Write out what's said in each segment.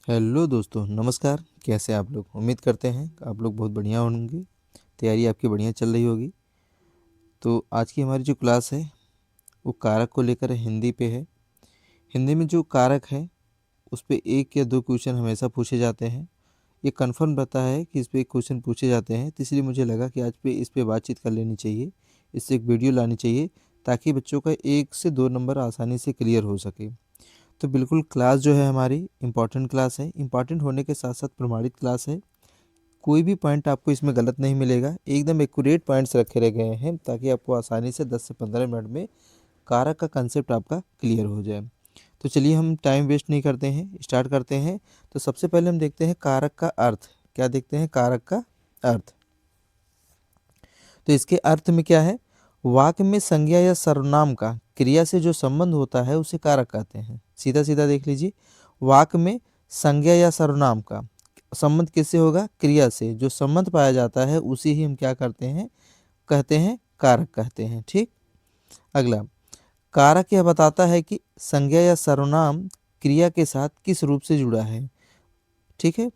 Hello दोस्तों, नमस्कार। कैसे हैं आप लोग? उम्मीद करते हैं आप लोग बहुत बढ़िया होंगे। तैयारी आपकी बढ़िया चल रही होगी। तो आज की हमारी जो क्लास है वो कारक को लेकर हिंदी पे है। हिंदी में जो कारक है उस पे एक या दो क्वेश्चन हमेशा पूछे जाते हैं। ये कंफर्म रहता है कि इस पे क्वेश्चन पूछे जाते हैं, तो इसलिए मुझे लगा कि आज पे इस पे बातचीत कर लेनी चाहिए। इससे एक वीडियो लानी चाहिए ताकि बच्चों का 1 से 2 नंबर आसानी से क्लियर हो सके। तो बिल्कुल क्लास जो है हमारी इम्पॉर्टेंट क्लास है। इम्पॉर्टेंट होने के साथ साथ प्रमाणित क्लास है। कोई भी पॉइंट आपको इसमें गलत नहीं मिलेगा। एकदम एक्यूरेट पॉइंट्स रखे रह गए हैं ताकि आपको आसानी से 10 से 15 मिनट में कारक का कंसेप्ट आपका क्लियर हो जाए। तो चलिए हम टाइम वेस्ट नहीं करते हैं, स्टार्ट करते हैं। तो सबसे पहले हम देखते हैं कारक का अर्थ। क्या देखते हैं? कारक का अर्थ। तो इसके अर्थ में क्या है? वाक्य में संज्ञा या सर्वनाम का क्रिया से जो संबंध होता है उसे कारक कहते हैं। सीधा सीधा देख लीजिए, वाक्य में संज्ञा या सर्वनाम का संबंध किससे होगा? क्रिया से। जो संबंध पाया जाता है उसे ही हम क्या करते हैं? कहते हैं कारक कहते हैं। ठीक। अगला, कारक यह बताता है कि संज्ञा या सर्वनाम क्रिया के साथ किस रूप से जुड़ा है। ठीक है।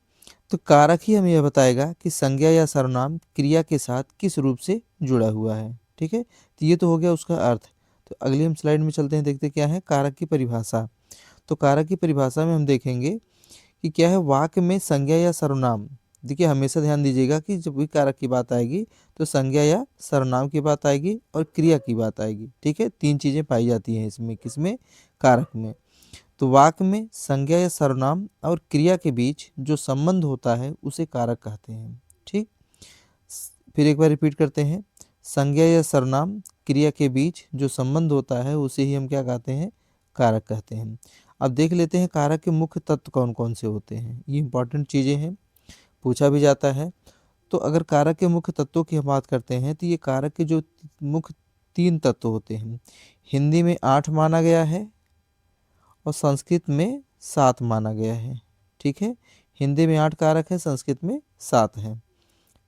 तो कारक ही हमें यह बताएगा कि संज्ञा या सर्वनाम क्रिया के साथ किस रूप से जुड़ा हुआ है। ठीक है। तो ये तो हो गया उसका अर्थ। तो अगली हम स्लाइड में चलते हैं, देखते क्या है कारक की परिभाषा। तो कारक की परिभाषा में हम देखेंगे कि क्या है वाक्य में संज्ञा या सर्वनाम। देखिए हमेशा ध्यान दीजिएगा कि जब भी कारक की बात आएगी तो संज्ञा या सर्वनाम की बात आएगी और क्रिया की बात आएगी। ठीक है, तीन चीजें पाई जाती हैं इसमें। किसमें? कारक में। तो वाक्य में संज्ञा या सर्वनाम और क्रिया के बीच जो संबंध होता है उसे कारक कहते हैं। ठीक। फिर एक बार रिपीट करते हैं। संज्ञा या सर्वनाम क्रिया के बीच जो संबंध होता है उसे ही हम क्या कहते हैं? कारक कहते हैं। अब देख लेते हैं कारक के मुख्य तत्व कौन कौन से होते हैं। ये इंपॉर्टेंट चीज़ें हैं, पूछा भी जाता है। तो अगर कारक के मुख्य तत्वों की हम बात करते हैं तो ये कारक के जो मुख्य 3 तत्व होते हैं, हिंदी में 8 माना गया है और संस्कृत में 7 माना गया है। ठीक है, हिंदी में 8 कारक है, संस्कृत में 7 है।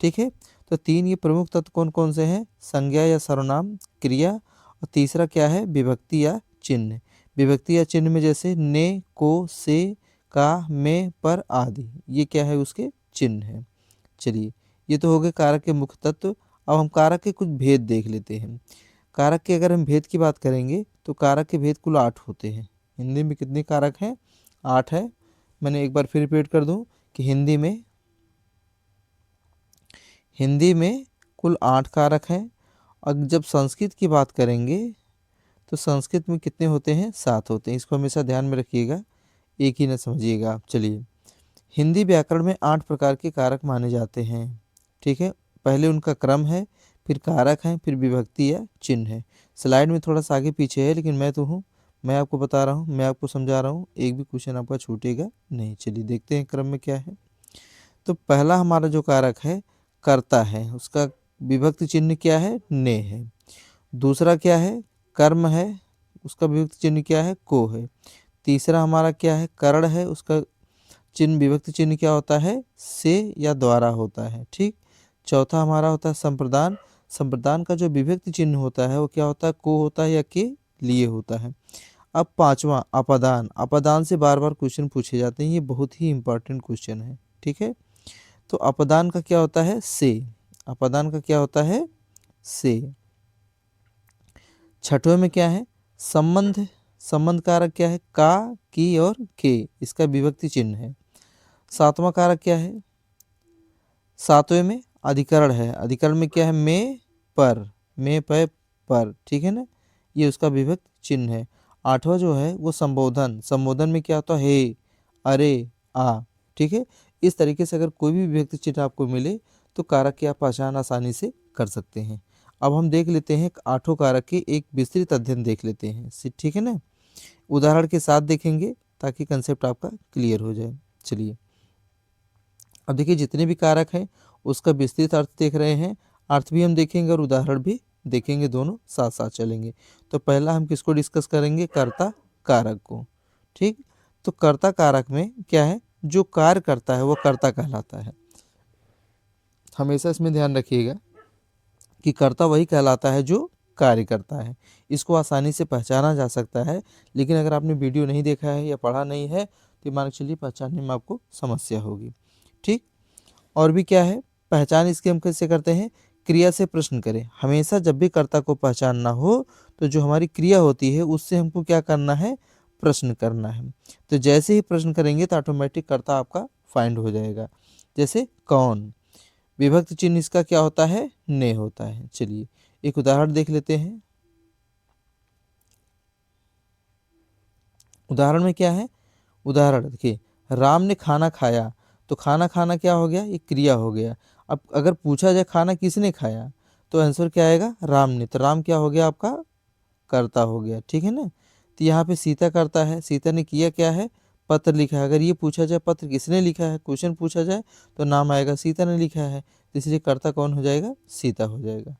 ठीक है। तो 3 ये प्रमुख तत्व कौन कौन से हैं? संज्ञा या सर्वनाम, क्रिया, और तीसरा क्या है? विभक्ति या चिन्ह। विभक्ति या चिन्ह में जैसे ने, को, से, का, में, पर आदि, ये क्या है? उसके चिन्ह है। चलिए, ये तो हो गए कारक के मुख्य तत्व। अब हम कारक के कुछ भेद देख लेते हैं। कारक के अगर हम भेद की बात करेंगे तो कारक के भेद कुल 8 होते हैं। हिंदी में कितने कारक हैं? 8 है। मैंने एक बार फिर रिपीट कर दूं कि हिंदी में कुल 8 कारक हैं। और जब संस्कृत की बात करेंगे तो संस्कृत में कितने होते हैं? 7 होते हैं। इसको हमेशा ध्यान में रखिएगा, एक ही ना समझिएगा आप। चलिए, हिंदी व्याकरण में 8 प्रकार के कारक माने जाते हैं। ठीक है, पहले उनका क्रम है, फिर कारक है, फिर विभक्ति या चिन्ह है। स्लाइड में थोड़ा सा आगे पीछे है, लेकिन मैं तो हूँ, मैं आपको बता रहा हूँ, मैं आपको समझा रहा हूँ, एक भी क्वेश्चन आपका छूटेगा नहीं। चलिए देखते हैं क्रम में क्या है। तो पहला हमारा जो कारक है कर्ता है, उसका विभक्ति चिन्ह क्या है? ने है। दूसरा क्या है? कर्म है, उसका विभक्ति चिन्ह क्या है? को है। तीसरा हमारा क्या है? करण है, उसका चिन्ह विभक्ति चिन्ह क्या होता है? से या द्वारा होता है। ठीक। चौथा हमारा होता है संप्रदान। संप्रदान का जो विभक्ति चिन्ह होता है वो क्या होता है? को होता है या के लिए होता है। अब पांचवा अपादान। अपादान से बार बार क्वेश्चन पूछे जाते हैं, ये बहुत ही इंपॉर्टेंट क्वेश्चन है। ठीक है। तो अपदान का क्या होता है? से। अपदान का क्या होता है? से। छठवें में क्या है? संबंध। संबंध कारक क्या है? का, की और के, इसका विभक्ति चिन्ह है। सातवां कारक क्या है? सातवें में अधिकरण है। अधिकरण में क्या है? में, पर, में, पर। ठीक है ना, ये उसका विभक्ति चिन्ह है। आठवां जो है वो संबोधन। संबोधन में क्या होता है? हे, अरे, आ। ठीक है। इस तरीके से अगर कोई भी विभक्ति चिन्ह आपको मिले तो कारक की आप पहचान आसानी से कर सकते हैं। अब हम देख लेते हैं आठों कारक के एक विस्तृत अध्ययन देख लेते हैं। ठीक है ना, उदाहरण के साथ देखेंगे ताकि कंसेप्ट आपका क्लियर हो जाए। चलिए, अब देखिए जितने भी कारक हैं उसका विस्तृत अर्थ देख रहे हैं, अर्थ भी हम देखेंगे और उदाहरण भी देखेंगे, दोनों साथ साथ चलेंगे। तो पहला हम किसको डिस्कस करेंगे? कर्ता कारक को। ठीक। तो कर्ता कारक में क्या है? जो कार्य करता है वो कर्ता कहलाता है। हमेशा इसमें ध्यान रखिएगा कि कर्ता वही कहलाता है जो कार्य करता है। इसको आसानी से पहचाना जा सकता है, लेकिन अगर आपने वीडियो नहीं देखा है या पढ़ा नहीं है तो मान के चलिए पहचानने में आपको समस्या होगी। ठीक, और भी क्या है, पहचान इसकी हम कैसे करते हैं, क्रिया से प्रश्न करें। हमेशा जब भी कर्ता को पहचानना हो तो जो हमारी क्रिया होती है उससे हमको क्या करना है, प्रश्न करना है। तो जैसे ही प्रश्न करेंगे तो ऑटोमेटिक कर्ता आपका फाइंड हो जाएगा। जैसे कौन, विभक्ति चिन्ह इसका क्या होता है, ने होता है। चलिए एक उदाहरण देख लेते हैं। उदाहरण में क्या है, उदाहरण देखिए, राम ने खाना खाया, तो खाना खाना क्या हो गया, एक क्रिया हो गया। अब अगर पूछा जाए खाना किसने खाया, तो आंसर क्या आएगा, राम ने। तो राम क्या हो गया, आपका कर्ता हो गया। ठीक है ना। तो यहाँ पे सीता करता है, सीता ने किया क्या है, पत्र लिखा है। अगर ये पूछा जाए पत्र किसने लिखा है, क्वेश्चन पूछा जाए, तो नाम आएगा सीता ने लिखा है, तो इसलिए कर्ता कौन हो जाएगा, सीता हो जाएगा।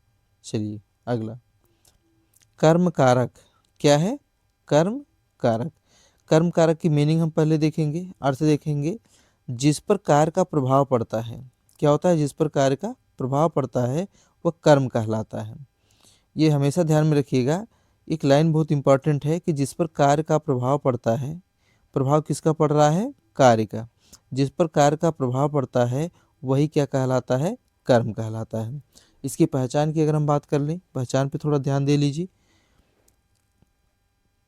चलिए अगला, कर्म कारक। क्या है, कर्म कारक। कर्म कारक की मीनिंग हम पहले देखेंगे, अर्थ देखेंगे। जिस पर कार्य का प्रभाव पड़ता है, क्या होता है, जिस पर कार्य का प्रभाव पड़ता है वह कर्म कहलाता है। ये हमेशा ध्यान में रखिएगा, एक लाइन बहुत इंपॉर्टेंट है कि जिस पर कार्य का प्रभाव पड़ता है, प्रभाव किसका पड़ रहा है, कार्य का। जिस पर कार्य का प्रभाव पड़ता है वही क्या कहलाता है, कर्म कहलाता है। इसकी पहचान की अगर हम बात कर लें, पहचान पे थोड़ा ध्यान दे लीजिए।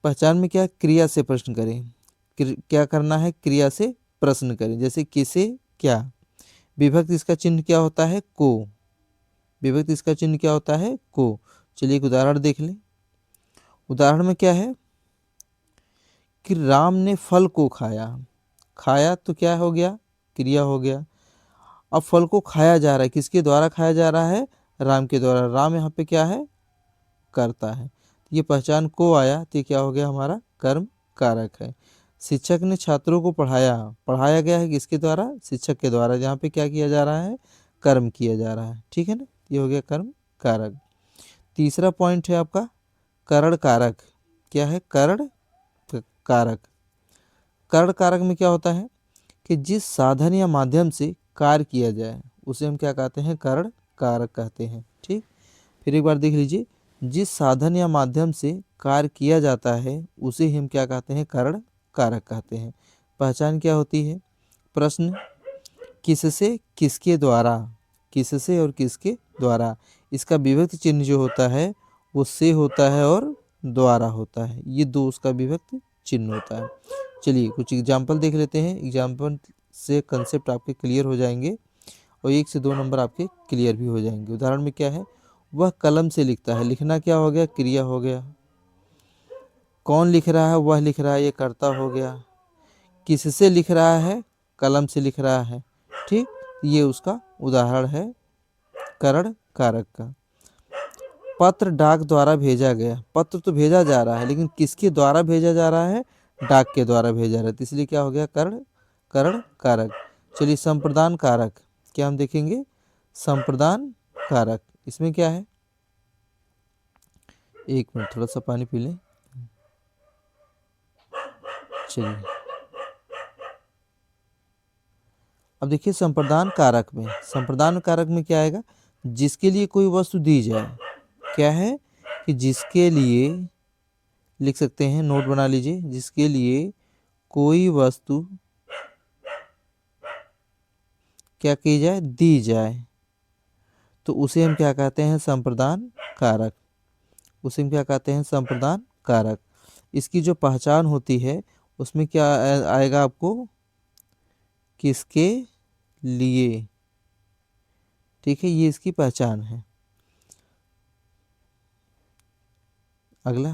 पहचान में क्या, क्रिया से प्रश्न करें। क्या करना है, क्रिया से प्रश्न करें। जैसे किसे, क्या। विभक्ति इसका चिन्ह क्या होता है, को। विभक्ति इसका चिन्ह क्या होता है, को। चलिए एक उदाहरण देख लें। उदाहरण में क्या है कि राम ने फल को खाया। खाया तो क्या हो गया, क्रिया हो गया। अब फल को खाया जा रहा है, किसके द्वारा खाया जा रहा है, राम के द्वारा। राम यहाँ पे क्या है, करता है। ये पहचान को आया तो ये क्या हो गया, हमारा कर्म कारक है। शिक्षक ने छात्रों को पढ़ाया, पढ़ाया गया है किसके द्वारा, शिक्षक के द्वारा। जहाँ पे क्या किया जा रहा है, कर्म किया जा रहा है। ठीक है ना, ये हो गया कर्म कारक। तीसरा पॉइंट है आपका करण कारक। क्या है, करण कारक। करण कारक में क्या होता है कि जिस साधन या माध्यम से कार्य किया जाए उसे हम क्या कहते हैं, करण कारक कहते हैं। ठीक, फिर एक बार देख लीजिए, जिस साधन या माध्यम से कार्य किया जाता है उसे हम क्या कहते हैं, करण कारक कहते हैं। पहचान क्या होती है, प्रश्न, किससे, किसके द्वारा। किससे और किसके द्वारा। इसका विभक्ति चिन्ह जो होता है वो से होता है और द्वारा होता है, ये दो उसका विभक्ति चिन्ह होता है। चलिए कुछ एग्जाम्पल देख लेते हैं, एग्जाम्पल से कंसेप्ट आपके क्लियर हो जाएंगे और 1 से 2 नंबर आपके क्लियर भी हो जाएंगे। उदाहरण में क्या है, वह कलम से लिखता है। लिखना क्या हो गया, क्रिया हो गया। कौन लिख रहा है, वह लिख रहा है, ये कर्ता हो गया। किससे लिख रहा है, कलम से लिख रहा है। ठीक, ये उसका उदाहरण है करण कारक का। पत्र डाक द्वारा भेजा गया। पत्र तो भेजा जा रहा है लेकिन किसके द्वारा भेजा जा रहा है, डाक के द्वारा भेजा रहा है, तो इसलिए क्या हो गया, करण कारक। चलिए संप्रदान कारक, क्या हम देखेंगे, संप्रदान कारक। इसमें क्या है, 1 मिनट थोड़ा सा पानी पी लें। चलिए अब देखिए संप्रदान कारक में, संप्रदान कारक में क्या आएगा, जिसके लिए कोई वस्तु दी जाए। क्या है कि जिसके लिए, लिख सकते हैं, नोट बना लीजिए, जिसके लिए कोई वस्तु क्या की जाए, दी जाए, तो उसे हम क्या कहते हैं, संप्रदान कारक। उसे हम क्या कहते हैं, संप्रदान कारक। इसकी जो पहचान होती है उसमें क्या आएगा आपको, किसके लिए। ठीक है, ये इसकी पहचान है। अगला,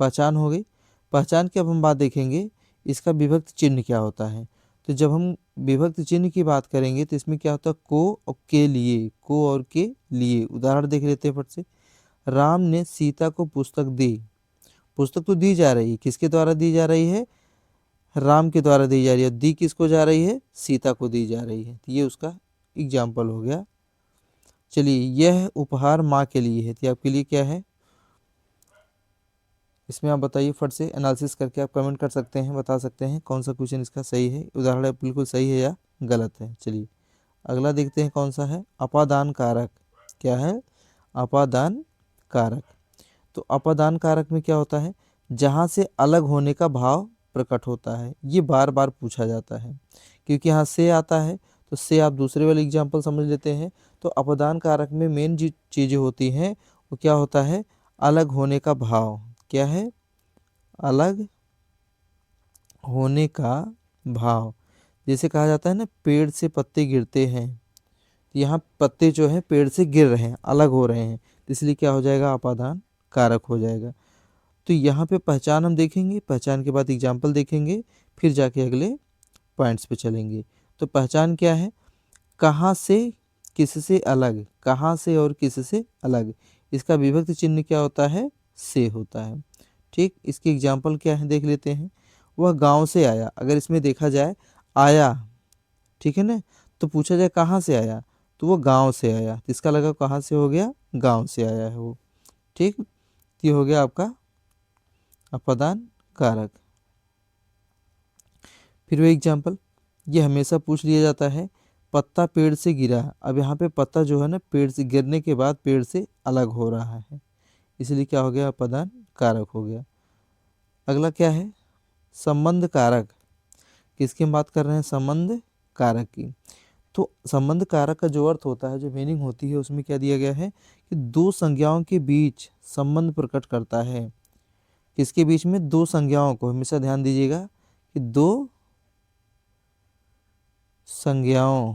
पहचान हो गई। पहचान की अब हम बात देखेंगे, इसका विभक्ति चिन्ह क्या होता है। तो जब हम विभक्ति चिन्ह की बात करेंगे तो इसमें क्या होता है, को और के लिए, को और के लिए। उदाहरण देख लेते हैं फट से। राम ने सीता को पुस्तक दी। पुस्तक तो दी जा रही है, किसके द्वारा दी जा रही है, राम के द्वारा दी जा रही है। दी किसको जा रही है, सीता को दी जा रही है। तो ये उसका एग्जाम्पल हो गया। चलिए, यह उपहार माँ के लिए है, तो आपके लिए क्या है, इसमें आप बताइए फट से, एनालिसिस करके आप कमेंट कर सकते हैं, बता सकते हैं कौन सा क्वेश्चन इसका सही है, उदाहरण बिल्कुल सही है या गलत है। चलिए अगला देखते हैं कौन सा है, अपादान कारक। क्या है, अपादान कारक। तो अपादान कारक में क्या होता है, जहाँ से अलग होने का भाव प्रकट होता है, ये बार बार पूछा जाता है। क्योंकि यहाँ से आता है तो से आप दूसरे वाले एग्जाम्पल समझ लेते हैं। तो अपदान कारक में मेन जो चीज़ें होती हैं वो क्या होता है, अलग होने का भाव। क्या है, अलग होने का भाव। जैसे कहा जाता है ना, पेड़ से पत्ते गिरते हैं, तो यहाँ पत्ते जो है पेड़ से गिर रहे हैं, अलग हो रहे हैं, तो इसलिए क्या हो जाएगा, अपादान कारक हो जाएगा। तो यहाँ पे पहचान हम देखेंगे, पहचान के बाद एग्जाम्पल देखेंगे, फिर जाके अगले पॉइंट्स पे चलेंगे। तो पहचान क्या है, कहाँ से किससे अलग, कहाँ से और किससे अलग, इसका विभक्ति चिन्ह क्या होता है, से होता है। ठीक, इसके एग्जाम्पल क्या है देख लेते हैं। वह गांव से आया, अगर इसमें देखा जाए आया, ठीक है ना, तो पूछा जाए कहाँ से आया, तो वो गांव से आया, तो इसका लगा कहाँ से हो गया, गांव से आया है वो। ठीक, ये हो गया आपका अपदान कारक। फिर वो एग्जाम्पल, ये हमेशा पूछ लिया जाता है, पत्ता पेड़ से गिरा। अब यहाँ पे पत्ता जो है ना पेड़ से गिरने के बाद पेड़ से अलग हो रहा है, इसलिए क्या हो गया, अपदान कारक हो गया। अगला क्या है, संबंध कारक। किसकी हम बात कर रहे हैं, संबंध कारक की। तो संबंध कारक का जो अर्थ होता है, जो मीनिंग होती है, उसमें क्या दिया गया है कि दो संज्ञाओं के बीच संबंध प्रकट करता है। किसके बीच में, दो संज्ञाओं को, हमेशा ध्यान दीजिएगा कि दो संज्ञाओं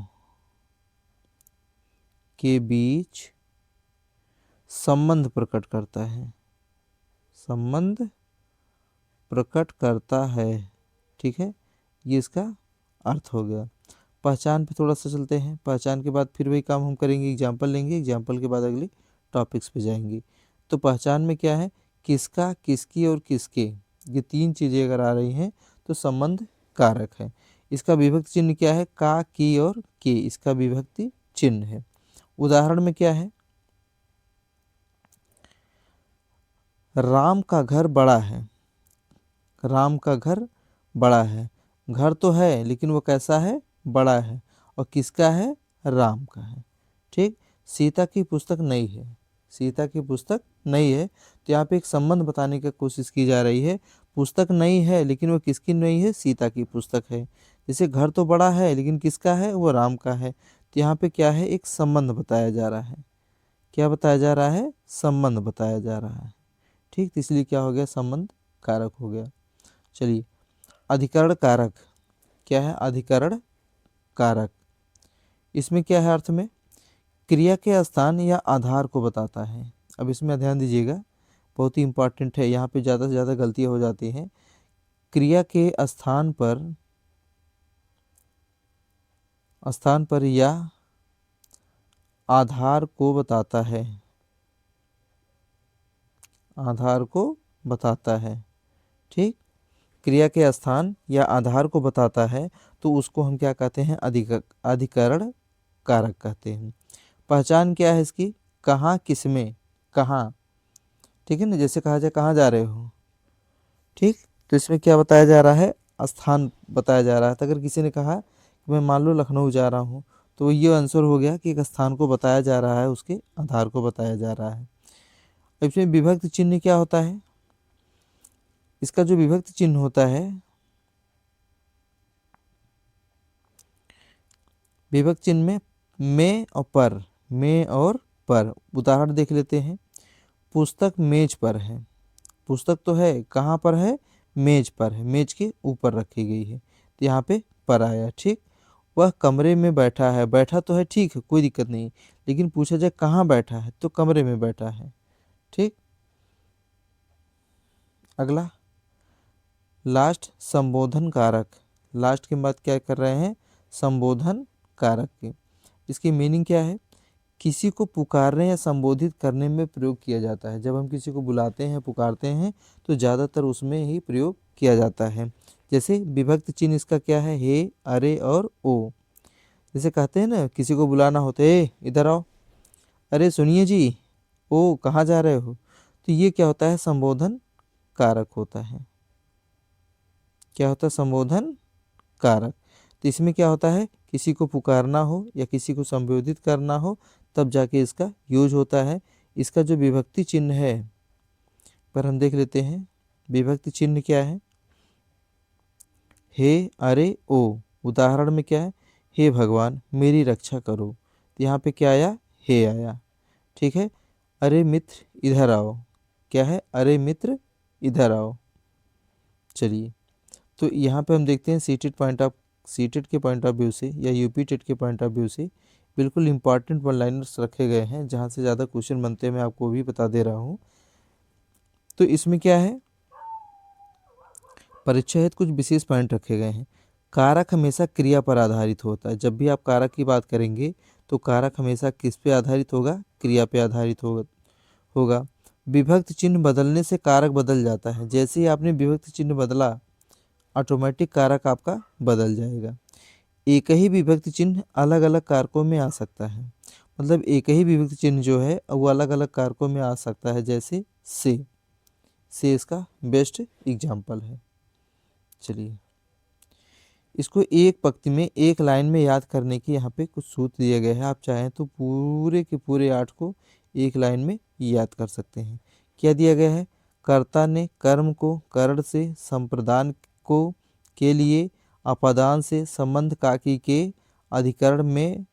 के बीच संबंध प्रकट करता है, संबंध प्रकट करता है। ठीक है, ये इसका अर्थ हो गया। पहचान पे थोड़ा सा चलते हैं, पहचान के बाद फिर वही काम हम करेंगे, एग्जाम्पल लेंगे, एग्जाम्पल के बाद अगले टॉपिक्स पे जाएंगे। तो पहचान में क्या है, किसका, किसकी और किसके, ये तीन चीज़ें अगर आ रही हैं तो संबंध कारक है। इसका विभक्ति चिन्ह क्या है, का, की और के, इसका विभक्ति चिन्ह है। उदाहरण में क्या है, राम का घर बड़ा है, राम का घर बड़ा है, घर तो है लेकिन वो कैसा है, बड़ा है, और किसका है, राम का है। ठीक, सीता की पुस्तक नई है, सीता की पुस्तक नई है, तो यहाँ पे एक संबंध बताने की कोशिश की जा रही है। पुस्तक नई है लेकिन वो किसकी नई है, सीता की पुस्तक है। जैसे घर तो बड़ा है लेकिन किसका है, वो राम का है, तो यहाँ पे क्या है, एक संबंध बताया जा रहा है। क्या बताया जा रहा है, संबंध बताया जा रहा है। ठीक, तो इसलिए क्या हो गया, संबंध कारक हो गया। चलिए, अधिकरण कारक। क्या है, अधिकरण कारक। इसमें क्या है, अर्थ में क्रिया के स्थान या आधार को बताता है। अब इसमें ध्यान दीजिएगा, बहुत ही इंपॉर्टेंट है, यहाँ पे ज़्यादा से ज़्यादा गलतियाँ हो जाती हैं। क्रिया के स्थान पर या आधार को बताता है, आधार को बताता है। ठीक, क्रिया के स्थान या आधार को बताता है, तो उसको हम क्या कहते हैं, अधिकरण कारक कहते हैं। पहचान क्या है इसकी, कहाँ, किसमें, कहाँ। ठीक है ना, जैसे कहा जाए कहाँ जा रहे हो, ठीक, तो इसमें क्या बताया जा रहा है, स्थान बताया जा रहा है। तो अगर किसी ने कहा कि मैं मान लो लखनऊ जा रहा हूँ, तो ये आंसर हो गया कि एक स्थान को बताया जा रहा है, उसके आधार को बताया जा रहा है। इसमें विभक्ति चिन्ह क्या होता है, इसका जो विभक्ति चिन्ह होता है, विभक्ति चिन्ह में और पर, में और पर। उदाहरण देख लेते हैं, पुस्तक मेज पर है, पुस्तक तो है, कहाँ पर है, मेज पर है, मेज के ऊपर रखी गई है, तो यहाँ पे पर आया। ठीक, वह कमरे में बैठा है, बैठा तो है, ठीक है, कोई दिक्कत नहीं, लेकिन पूछा जाए कहाँ बैठा है, तो कमरे में बैठा है। ठीक, अगला लास्ट, संबोधन कारक। लास्ट के बाद क्या कर रहे हैं, संबोधन कारक की। इसकी मीनिंग क्या है, किसी को पुकारने या संबोधित करने में प्रयोग किया जाता है। जब हम किसी को बुलाते हैं, पुकारते हैं, तो ज़्यादातर उसमें ही प्रयोग किया जाता है। जैसे विभक्ति चिन्ह इसका क्या है, हे, अरे और ओ। जैसे कहते हैं ना, किसी को बुलाना होता है, ए इधर आओ, अरे सुनिए जी, ओ कहाँ जा रहे हो, तो ये क्या होता है, संबोधन कारक होता है। क्या होता है, संबोधन कारक। तो इसमें क्या होता है, किसी को पुकारना हो या किसी को संबोधित करना हो, तब जाके इसका यूज होता है। इसका जो विभक्ति चिन्ह है, पर हम देख लेते हैं विभक्ति चिन्ह क्या है। हे, अरे, ओ। उदाहरण में क्या है, हे भगवान मेरी रक्षा करो, तो यहाँ पे क्या आया, हे आया। ठीक है। अरे मित्र इधर आओ, क्या है, अरे मित्र इधर आओ। चलिए, तो यहाँ पे हम देखते हैं सीटेट के पॉइंट ऑफ व्यू से या यूपी टेट के पॉइंट ऑफ व्यू से बिल्कुल इंपॉर्टेंट वन लाइनर्स रखे गए हैं, जहाँ से ज़्यादा क्वेश्चन बनते हैं मैं आपको भी बता दे रहा हूँ। तो इसमें क्या है, परीक्षा हेतु कुछ विशेष पॉइंट रखे गए हैं। कारक हमेशा क्रिया पर आधारित होता है। जब भी आप कारक की बात करेंगे तो कारक हमेशा किस पे आधारित होगा, क्रिया पे आधारित होगा। विभक्त चिन्ह बदलने से कारक बदल जाता है। जैसे ही आपने विभक्त चिन्ह बदला, ऑटोमेटिक कारक आपका बदल जाएगा। एक ही विभक्त चिन्ह अलग अलग कारकों में आ सकता है। मतलब एक ही विभक्त चिन्ह जो है वो अलग अलग कारकों में आ सकता है। जैसे से इसका बेस्ट एग्जाम्पल है। चलिए, इसको एक पंक्ति में एक लाइन में याद करने की यहाँ पे कुछ सूत्र दिए गए हैं। आप चाहें तो पूरे के पूरे 8 को एक लाइन में याद कर सकते हैं। क्या दिया गया है, कर्ता ने कर्म को करण से संप्रदान को के लिए अपादान से संबंध काकी के अधिकरण में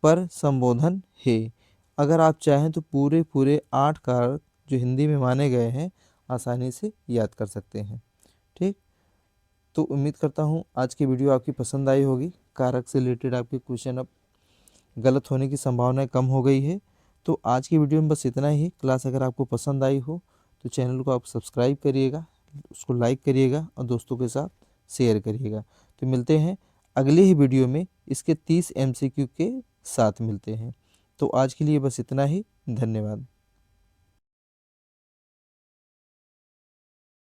पर संबोधन है। अगर आप चाहें तो पूरे पूरे 8 कारक जो हिंदी में माने गए हैं आसानी से याद कर सकते हैं। ठीक, तो उम्मीद करता हूँ आज की वीडियो आपकी पसंद आई होगी। कारक से रिलेटेड आपके क्वेश्चन अब गलत होने की संभावना कम हो गई है। तो आज की वीडियो में बस इतना ही। क्लास अगर आपको पसंद आई हो तो चैनल को आप सब्सक्राइब करिएगा, उसको लाइक करिएगा और दोस्तों के साथ शेयर करिएगा। तो मिलते हैं अगले ही वीडियो में, इसके 30 MCQ के साथ मिलते हैं। तो आज के लिए बस इतना ही। धन्यवाद।